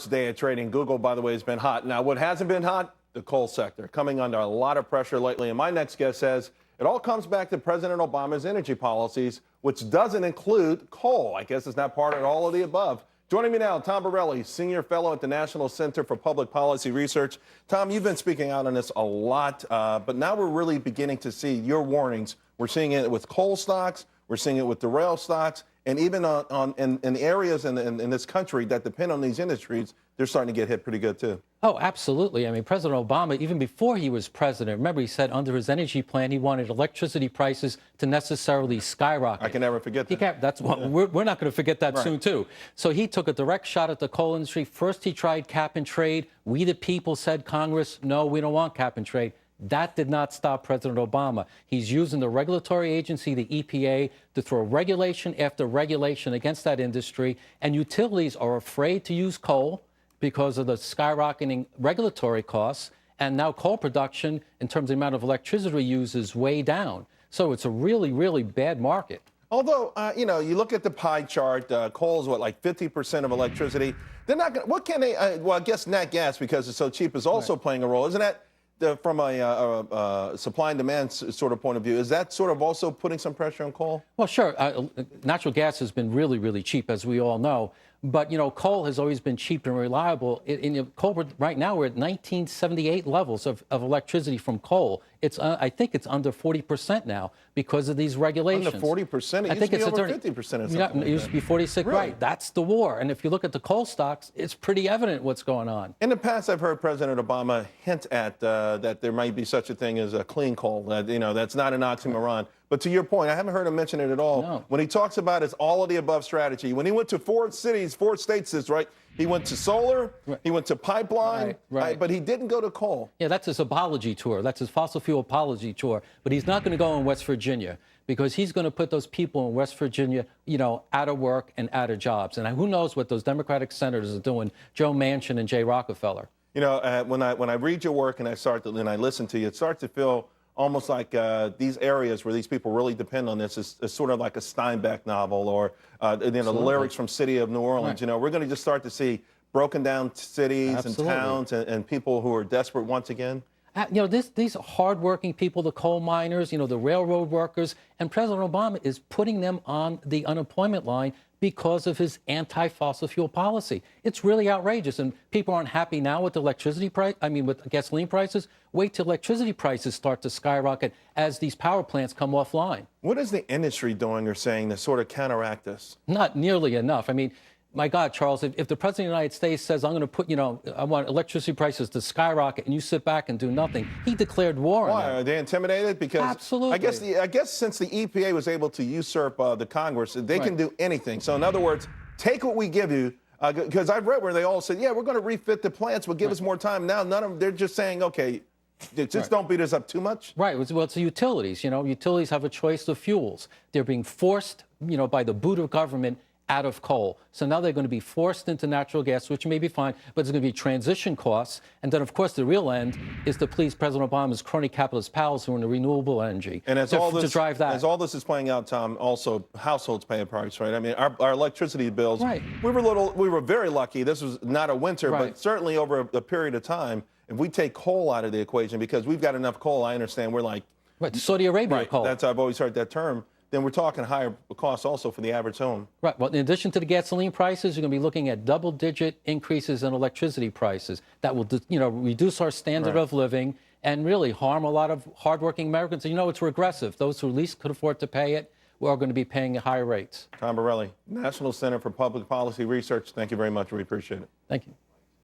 Day of trading. Google, by the way, has been hot. Now, what hasn't been hot? The coal sector, coming under a lot of pressure lately. And my next guest says it all comes back to President Obama's energy policies, which doesn't include coal. I guess it's not part of all of the above. Joining me now, Tom Borelli, Senior Fellow at the National Center for Public Policy Research. Tom, you've been speaking out on this a lot, but now we're really beginning to see your warnings. We're seeing it with coal stocks. We're seeing it with the rail stocks. And even in areas in this country that depend on these industries, they're starting to get hit pretty good, too. Oh, absolutely. I mean, President Obama, even before he was president, remember he said under his energy plan he wanted electricity prices to necessarily skyrocket. I can never forget that. That's what we're not going to forget that soon, too. So he took a direct shot at the coal industry. First, he tried cap and trade. We, the people, said, Congress, no, we don't want cap and trade. That did not stop President Obama. He's using the regulatory agency, the EPA, to throw regulation after regulation against that industry. And utilities are afraid to use coal because of the skyrocketing regulatory costs. And now coal production, in terms of the amount of electricity used, is way down. So it's a really, really bad market. Although, you look at the pie chart, coal is like 50% of electricity. They're not going to, what can they, well, I guess nat gas, because it's so cheap, is also playing a role. Isn't that? From a supply and demand sort of point of view, is that sort of also putting some pressure on coal? Well, sure. Natural gas has been really, really cheap, as we all know. But, coal has always been cheap and reliable. Coal, right now, we're at 1978 levels of electricity from coal. I think it's under 40% now because of these regulations. Under 40%? It used to be over 50% or something. It used to be 46, really? Right. That's the war. And if you look at the coal stocks, it's pretty evident what's going on. In the past, I've heard President Obama hint at that there might be such a thing as a clean coal, that, that's not an oxymoron. But to your point, I haven't heard him mention it at all. No. When he talks about his all of the above strategy, when he went to four states, right? He went to solar, he went to pipeline, but he didn't go to coal. Yeah, that's his apology tour. That's his fossil fuel apology tour. But he's not going to go in West Virginia because he's going to put those people in West Virginia, out of work and out of jobs. And who knows what those Democratic senators are doing, Joe Manchin and Jay Rockefeller. When I read your work and I listen to you, it starts to feel almost like these areas where these people really depend on this is sort of like a Steinbeck novel or the lyrics from City of New Orleans. We're going to just start to see broken down cities and towns and people who are desperate once again. These hardworking people, the coal miners, the railroad workers, and President Obama is putting them on the unemployment line because of his anti-fossil fuel policy. It's really outrageous, and people aren't happy now with the electricity price. With gasoline prices. Wait till electricity prices start to skyrocket as these power plants come offline. What is the industry doing or saying to sort of counteract this? Not nearly enough. My God, Charles, if the President of the United States says, I'm going to put, I want electricity prices to skyrocket, and you sit back and do nothing, he declared war on them. Why? Are they intimidated? Because absolutely. I guess since the EPA was able to usurp the Congress, they can do anything. So in other words, take what we give you, because I've read where they all said, yeah, we're going to refit the plants, but give us more time. Now, none of them, they're just saying, okay, just don't beat us up too much. Right. Well, it's the utilities. Utilities have a choice of fuels. They're being forced, by the boot of government out of coal. So now they're going to be forced into natural gas, which may be fine, but there's going to be transition costs. And then, of course, the real end is to please President Obama's crony capitalist pals who are in the renewable energy. And as to drive that. As all this is playing out, Tom, also households pay a price, right? Our electricity bills, we were very lucky. This was not a winter, but certainly over a period of time, if we take coal out of the equation, because we've got enough coal, I understand we're like... Right, Saudi Arabia coal. I've always heard that term. Then we're talking higher costs also for the average home. Right. Well, in addition to the gasoline prices, you're going to be looking at double-digit increases in electricity prices that will, reduce our standard of living and really harm a lot of hardworking Americans. And it's regressive. Those who least could afford to pay it are going to be paying higher rates. Tom Borelli, National Center for Public Policy Research. Thank you very much. We appreciate it. Thank you.